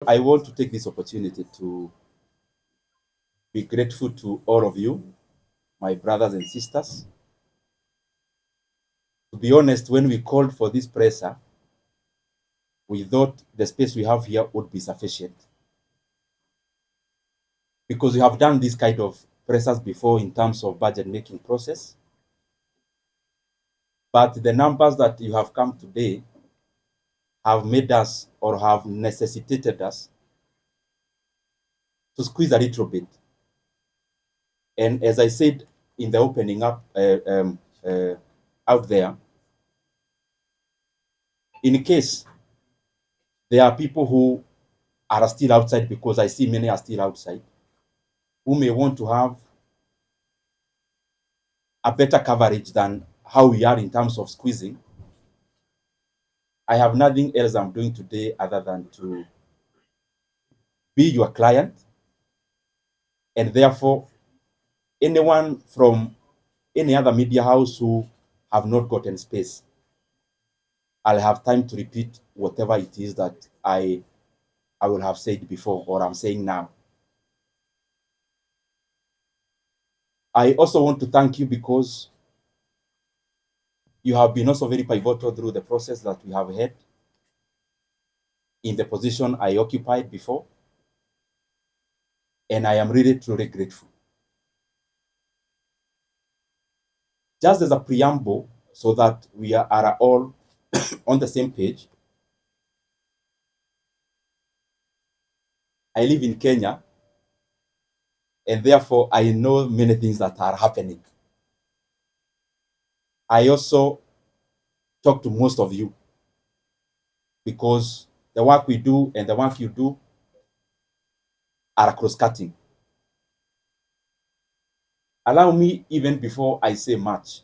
I want to take this opportunity to be grateful to all of you, my brothers and sisters. To be honest, when we called for this presser, we thought the space we have here would be sufficient, because we have done this kind of pressers before in terms of budget making process. But the numbers that you have come today have made us, or have necessitated us, to squeeze a little bit. And as I said in the opening up out there, in case there are people who are still outside, because I see many are still outside, who may want to have a better coverage than how we are in terms of squeezing, I have nothing else I'm doing today other than to be your client. And therefore, anyone from any other media house who have not gotten space, I'll have time to repeat whatever it is that I will have said before, or I'm saying now. I also want to thank you, because you have been also very pivotal through the process that we have had in the position I occupied before. And I am really truly grateful. Just as a preamble, so that we are all on the same page, I live in Kenya, and therefore I know many things that are happening. I also talk to most of you, because the work we do and the work you do are cross-cutting. Allow me, even before I say much,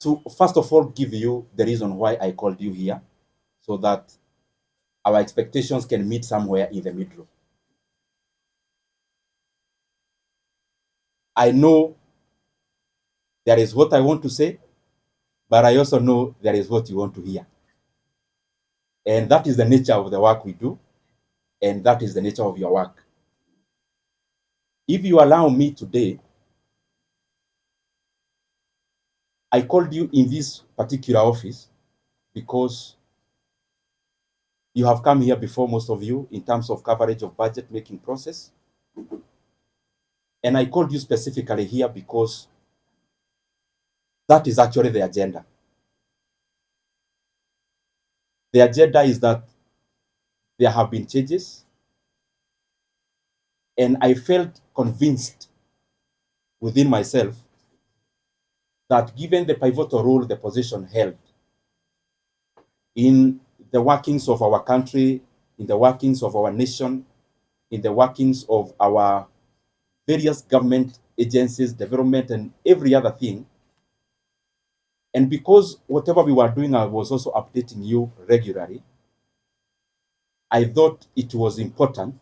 to first of all give you the reason why I called you here, so that our expectations can meet somewhere in the middle. I know there is what I want to say, but I also know there is what you want to hear. And that is the nature of the work we do, and that is the nature of your work. If you allow me today, I called you in this particular office because you have come here before, most of you, in terms of coverage of budget making process. And I called you specifically here because that is actually the agenda. The agenda is that there have been changes, and I felt convinced within myself that, given the pivotal role the position held in the workings of our country, in the workings of our nation, in the workings of our various government agencies, development, and every other thing, and because whatever we were doing, I was also updating you regularly, I thought it was important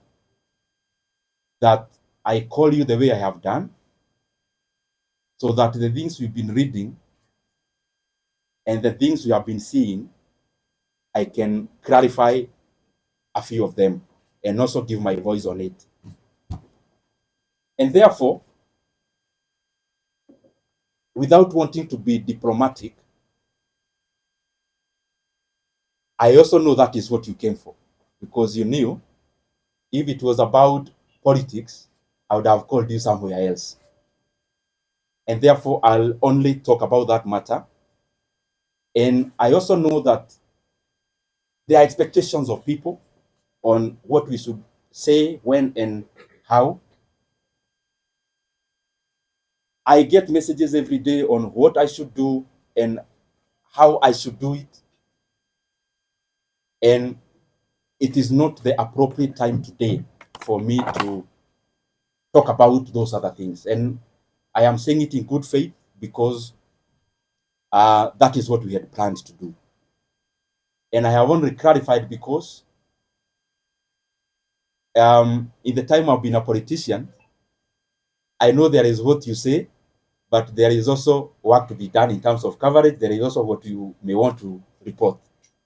that I call you the way I have done, so that the things we've been reading and the things we have been seeing, I can clarify a few of them and also give my voice on it. And therefore, without wanting to be diplomatic, I also know that is what you came for, because you knew if it was about politics, I would have called you somewhere else. And therefore, I'll only talk about that matter. And I also know that there are expectations of people on what we should say, when, and how. I get messages every day on what I should do and how I should do it. And it is not the appropriate time today for me to talk about those other things. And I am saying it in good faith, because that is what we had planned to do. And I have only clarified because in the time I've been a politician, I know there is what you say, but there is also work to be done in terms of coverage. There is also what you may want to report.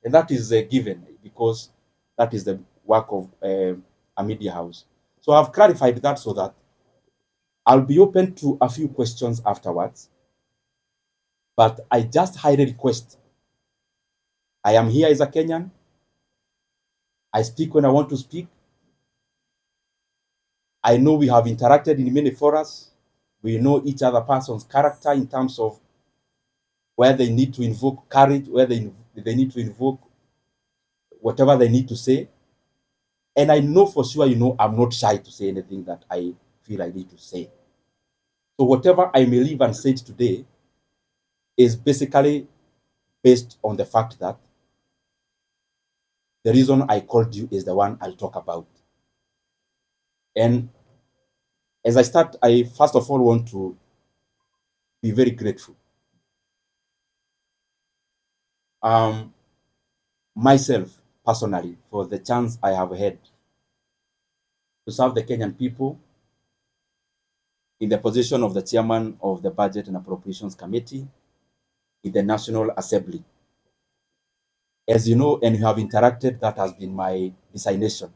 And that is given because that is the work of a media house. So I've clarified that so that I'll be open to a few questions afterwards. But I just highly request, I am here as a Kenyan. I speak when I want to speak. I know we have interacted in many forums. We know each other person's character in terms of where they need to invoke courage, where they need to invoke whatever they need to say. And I know for sure, I'm not shy to say anything that I feel I need to say. So whatever I may leave unsaid today is basically based on the fact that the reason I called you is the one I'll talk about. And as I start, I first of all want to be very grateful. Myself, personally, for the chance I have had to serve the Kenyan people in the position of the chairman of the Budget and Appropriations Committee in the National Assembly. As you know, and you have interacted, that has been my designation.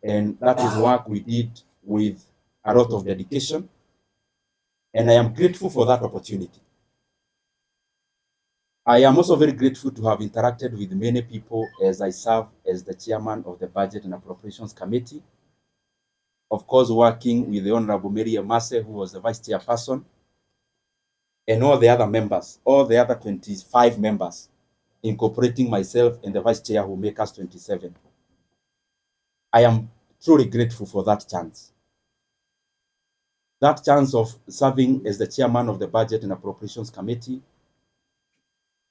And that is work we did with a lot of dedication. And I am grateful for that opportunity. I am also very grateful to have interacted with many people as I serve as the chairman of the Budget and Appropriations Committee. Of course, working with the Honorable Mary Amase, who was the vice chairperson, and all the other members, all the other 25 members, incorporating myself and the vice chair who make us 27. I am truly grateful for that chance. That chance of serving as the chairman of the Budget and Appropriations Committee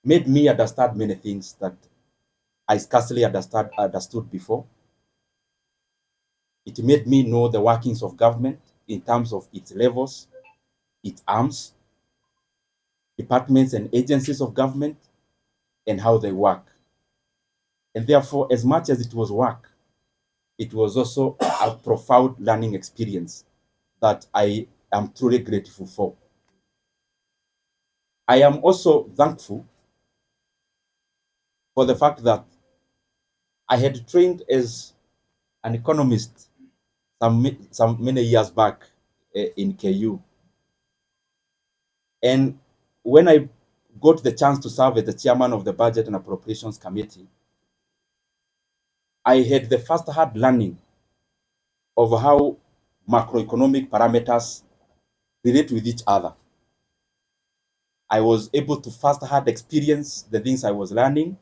made me understand many things that I scarcely understood before. It made me know the workings of government in terms of its levels, its arms, departments and agencies of government, and how they work. And therefore, as much as it was work, it was also a profound learning experience that I am truly grateful for. I am also thankful for the fact that I had trained as an economist some many years back in KU. And when I got the chance to serve as the chairman of the Budget and Appropriations Committee, I had the first-hand learning of how macroeconomic parameters relate with each other. I was able to first-hand experience the things I was learning,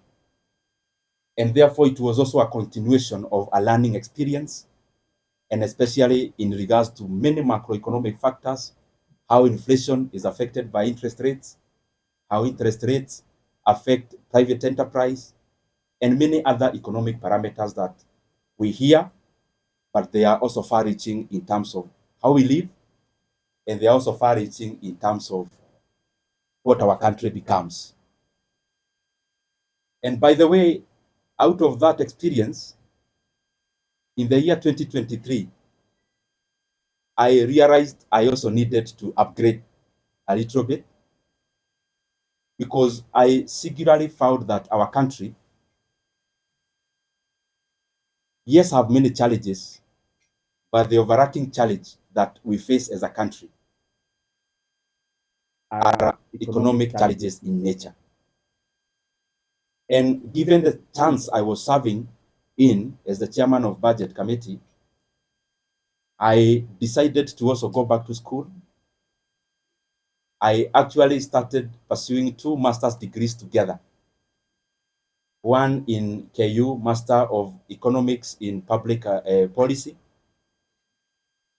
and therefore it was also a continuation of a learning experience, and especially in regards to many macroeconomic factors, how inflation is affected by interest rates, how interest rates affect private enterprise, and many other economic parameters that we hear, but they are also far-reaching in terms of how we live, and they are also far-reaching in terms of what our country becomes. And by the way, out of that experience, in the year 2023, I realized I also needed to upgrade a little bit because I singularly found that our country, yes, have many challenges, but the overarching challenge that we face as a country are economic challenges in nature. And given the chance I was serving in as the chairman of Budget Committee, I decided to also go back to school. I actually started pursuing 2 master's degrees together. One in KU, Master of Economics in Public Policy,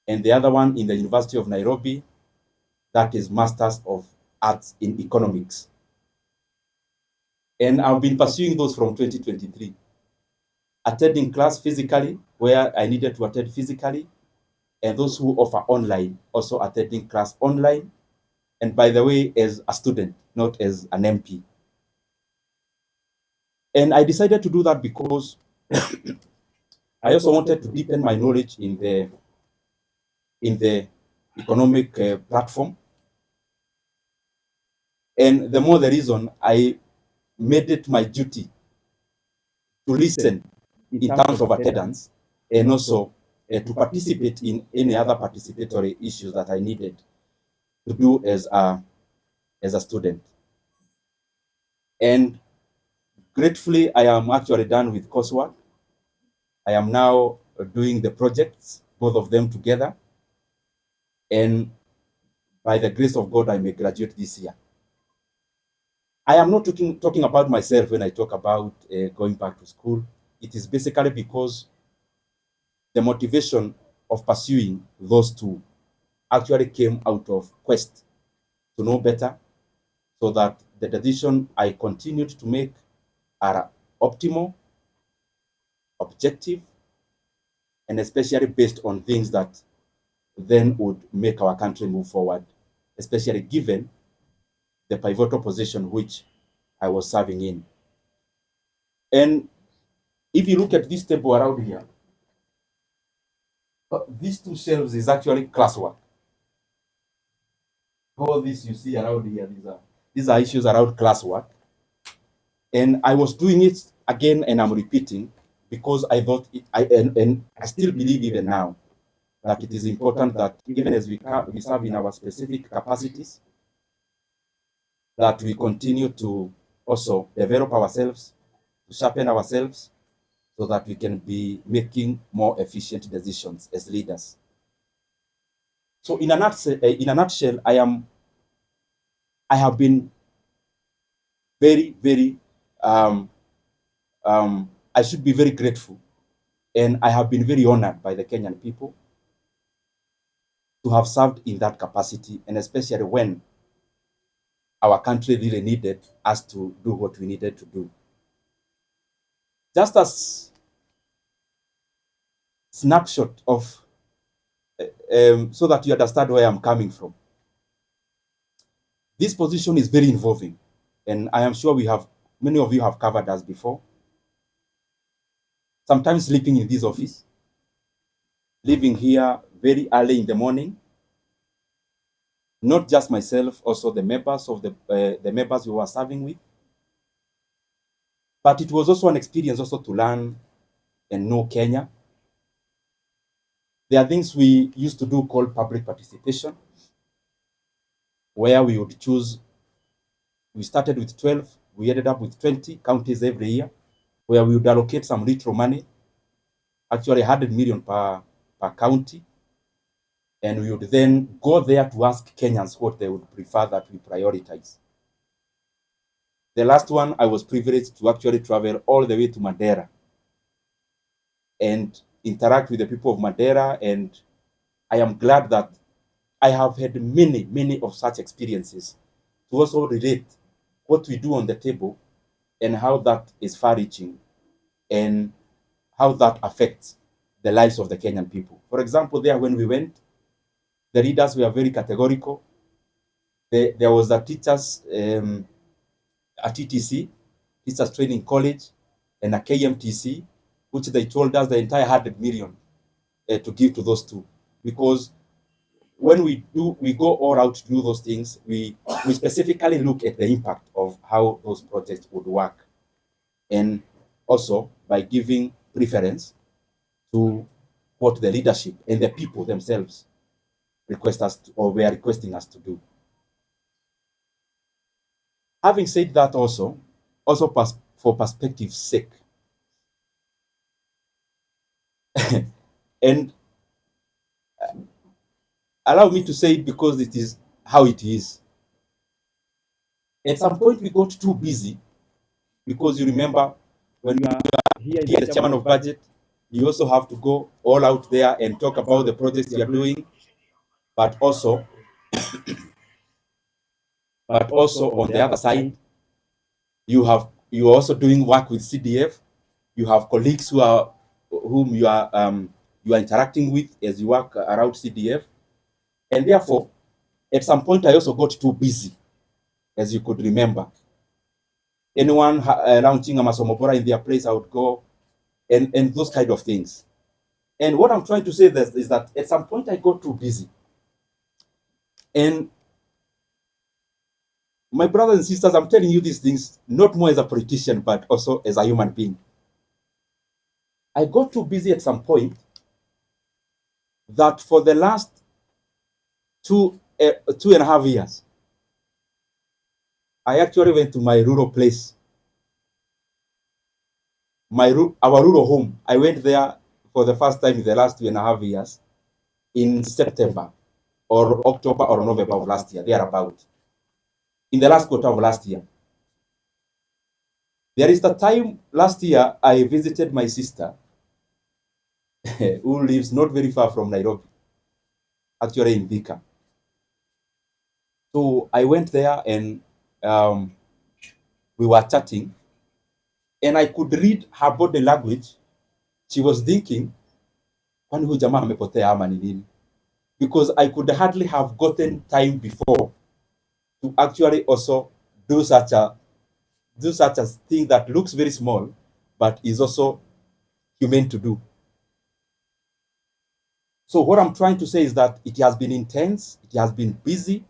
and the other one in the University of Nairobi, that is Masters of Arts in Economics. And I've been pursuing those from 2023, attending class physically where I needed to attend physically, and those who offer online also attending class online, and by the way, as a student, not as an MP. And I decided to do that because I also wanted to deepen my knowledge in the economic platform. And the more the reason, I made it my duty to listen in terms of attendance, and also to participate in any other participatory issues that I needed to do as a student. And gratefully, I am actually done with coursework. I am now doing the projects, both of them together. And by the grace of God, I may graduate this year. I am not talking about myself when I talk about going back to school. It is basically because the motivation of pursuing those two actually came out of quest to know better, so that the decision I continued to make are optimal, objective, and especially based on things that then would make our country move forward, especially given the pivotal position which I was serving in. And if you look at this table around here, these two shelves is actually classwork. All this you see around here, these are issues around classwork. And I was doing it again, and I'm repeating, because I thought, and I still believe even now, that it is important that even as we serve in our specific capacities, that we continue to also develop ourselves, to sharpen ourselves, so that we can be making more efficient decisions as leaders. So in a nutshell, I have been very, very, I should be very grateful, and I have been very honored by the Kenyan people to have served in that capacity, and especially when our country really needed us to do what we needed to do. Just as snapshot of, so that you understand where I'm coming from. This position is very involving, and I am sure many of you have covered us before. Sometimes sleeping in this office, leaving here very early in the morning. Not just myself, also the members of the members we were serving with. But it was also an experience also to learn and know Kenya. There are things we used to do called public participation, where we would choose. We started with 12, we ended up with 20 counties every year, where we would allocate some retro money, actually 100 million per county, and we would then go there to ask Kenyans what they would prefer that we prioritize. The last one, I was privileged to actually travel all the way to Madeira and interact with the people of Madeira, and I am glad that I have had many of such experiences to also relate what we do on the table and how that is far-reaching and how that affects the lives of the Kenyan people. For example, there when we went, the leaders were very categorical. There was a teachers, a TTC, Teachers Training College, and a KMTC, which they told us the entire 100 million to give to those two. Because when we go all out to do those things, we specifically look at the impact of how those projects would work. And also by giving preference to what the leadership and the people themselves request us to, or were requesting us to do. Having said that, also for perspective's sake, and allow me to say it because it is how it is. At some point, we got too busy, because you remember when you are here as chairman of budget, you also have to go all out there and talk about the projects you are doing, but also on the other side, you are also doing work with CDF. You have colleagues whom you are interacting with as you work around CDF, and therefore, at some point, I also got too busy, as you could remember. Anyone launching a Masomobora in their place, I would go, and those kind of things. And what I'm trying to say is that at some point I got too busy. And my brothers and sisters, I'm telling you these things not more as a politician, but also as a human being. I got too busy at some point that for the last 2.5 years, I actually went to my rural place, our rural home. I went there for the first time in the last 2.5 years in September or October or November of last year, thereabout. In the last quarter of last year. There is the time last year I visited my sister who lives not very far from Nairobi, actually in Thika. So I went there and we were chatting, and I could read her body language. She was thinking, kwani huyu jamaa amepotea ama ni nini? Because I could hardly have gotten time before to actually also do such a thing that looks very small, but is also human to do. So what I'm trying to say is that it has been intense, it has been busy,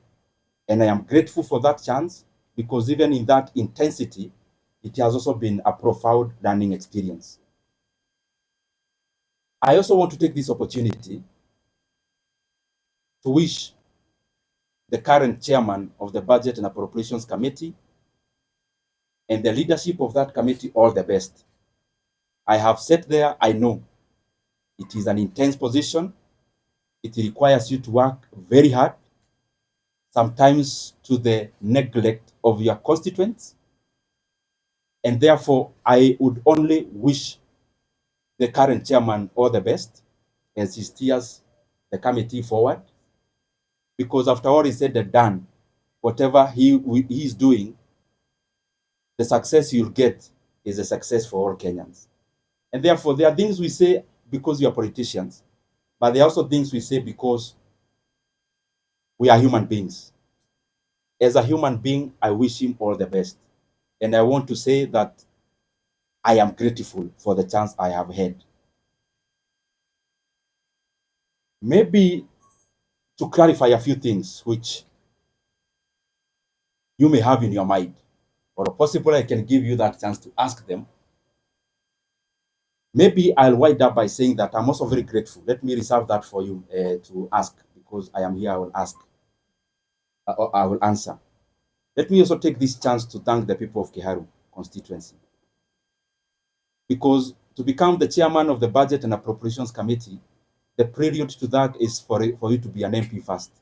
and I am grateful for that chance, because even in that intensity, it has also been a profound learning experience. I also want to take this opportunity to wish the current chairman of the Budget and Appropriations Committee and the leadership of that committee all the best. I have sat there, I know it is an intense position. It requires you to work very hard, sometimes to the neglect of your constituents. And therefore, I would only wish the current chairman all the best as he steers the committee forward. Because after all is said and done, whatever he is doing, the success you'll get is a success for all Kenyans. And therefore, there are things we say because we are politicians, but there are also things we say because we are human beings. As a human being, I wish him all the best. And I want to say that I am grateful for the chance I have had. Maybe to clarify a few things which you may have in your mind, or possibly I can give you that chance to ask them. Maybe I'll wind up by saying that I'm also very grateful. Let me reserve that for you to ask, because I am here, I will ask, I will answer. Let me also take this chance to thank the people of Kiharu constituency. Because to become the chairman of the Budget and Appropriations Committee, the prelude to that is for you to be an MP first.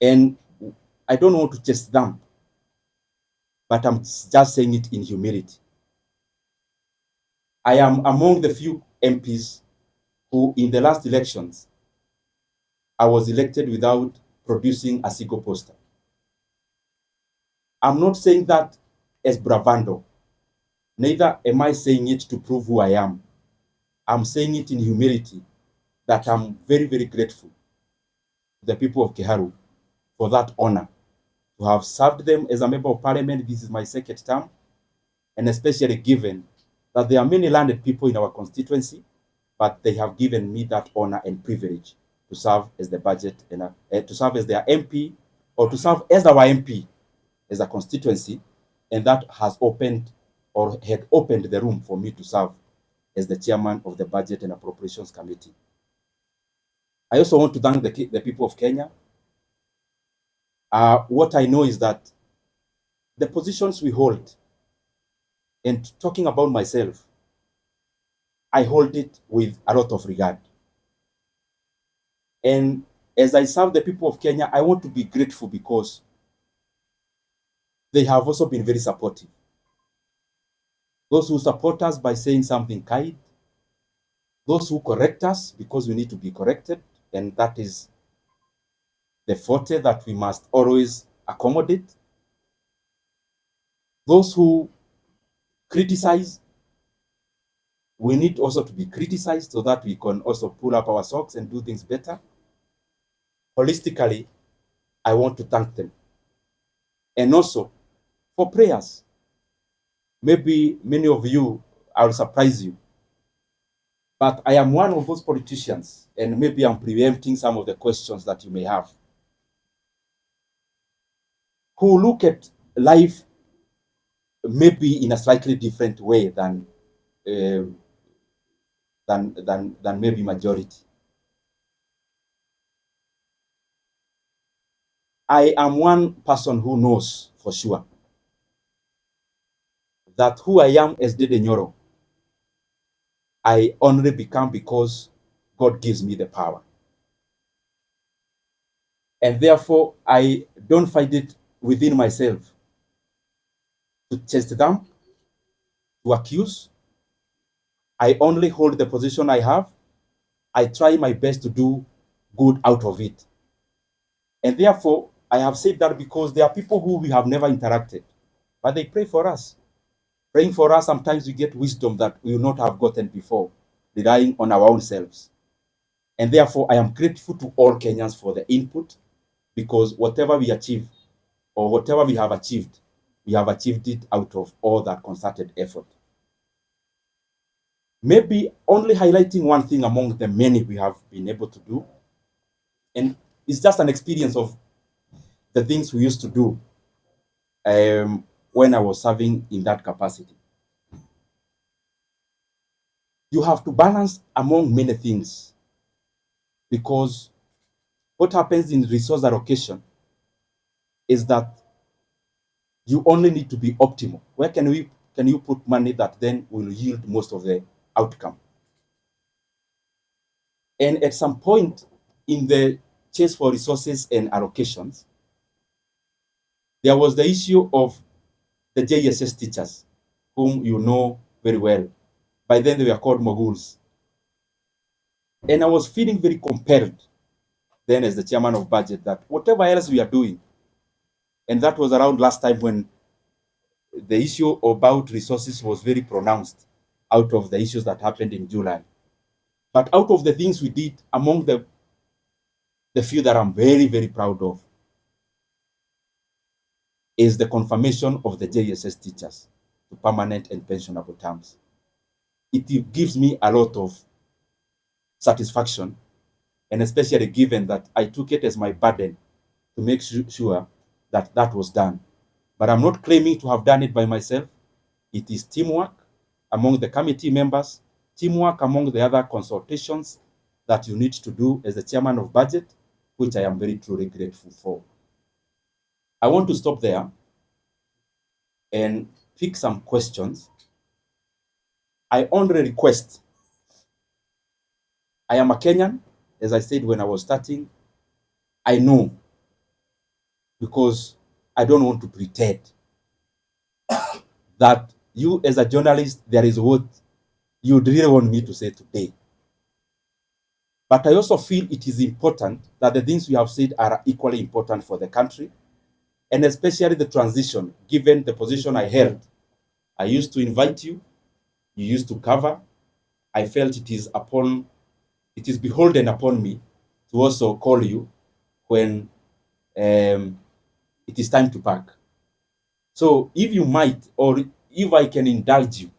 And I don't want to chase them, but I'm just saying it in humility. I am among the few MPs who, in the last elections, I was elected without producing a single poster. I'm not saying that as bravado. Neither am I saying it to prove who I am. I'm saying it in humility, that I'm very, very grateful to the people of Kiharu for that honor, to have served them as a member of parliament. This is my second term, and especially given that there are many landed people in our constituency, but they have given me that honor and privilege to serve as the budget and to serve as their MP, or to serve as our MP as a constituency, and that has opened or had opened the room for me to serve as the chairman of the Budget and Appropriations Committee. I also want to thank the people of Kenya. What I know is that the positions we hold, and talking about myself, I hold it with a lot of regard. And as I serve the people of Kenya, I want to be grateful because they have also been very supportive. Those who support us by saying something kind, those who correct us because we need to be corrected, and that is the forte that we must always accommodate. Those who criticize, we need also to be criticized so that we can also pull up our socks and do things better. Holistically, I want to thank them. And also for prayers. Maybe many of you, I'll surprise you, but I am one of those politicians, and maybe I'm preempting some of the questions that you may have, who look at life maybe in a slightly different way than than maybe majority. I am one person who knows for sure that who I am as Ndindi Nyoro, I only become because God gives me the power. And therefore, I don't find it within myself to chase them, to accuse. I only hold the position I have. I try my best to do good out of it. And therefore, I have said that because there are people who we have never interacted, but they pray for us. Praying for us, sometimes we get wisdom that we will not have gotten before, relying on our own selves. And therefore, I am grateful to all Kenyans for the input, because whatever we achieve or whatever we have achieved it out of all that concerted effort. Maybe only highlighting one thing among the many we have been able to do, and it's just an experience of the things we used to do when I was serving in that capacity. You have to balance among many things, because what happens in resource allocation is that you only need to be optimal. Where can you put money that then will yield most of the outcome? And at some point in the chase for resources and allocations, there was the issue of the JSS teachers, whom you know very well. By then they were called moguls. And I was feeling very compelled then as the chairman of budget that whatever else we are doing, and that was around last time when the issue about resources was very pronounced out of the issues that happened in July. But out of the things we did, among the few that I'm very, very proud of is the confirmation of the JSS teachers to permanent and pensionable terms. It gives me a lot of satisfaction, and especially given that I took it as my burden to make sure that that was done. But I'm not claiming to have done it by myself. It is teamwork among the committee members, teamwork among the other consultations that you need to do as the chairman of budget, which I am very truly grateful for. I want to stop there and pick some questions. I only request, I am a Kenyan, as I said when I was starting. I know, because I don't want to pretend that you as a journalist, there is what you really want me to say today. But I also feel it is important that the things we have said are equally important for the country, and especially the transition, given the position I held. I used to invite you, you used to cover. I felt it is beholden upon me to also call you when it is time to pack. So if you might, or if I can indulge you,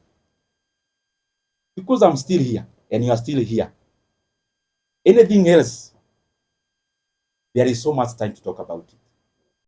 because I'm still here and you are still here, anything else, there is so much time to talk about it.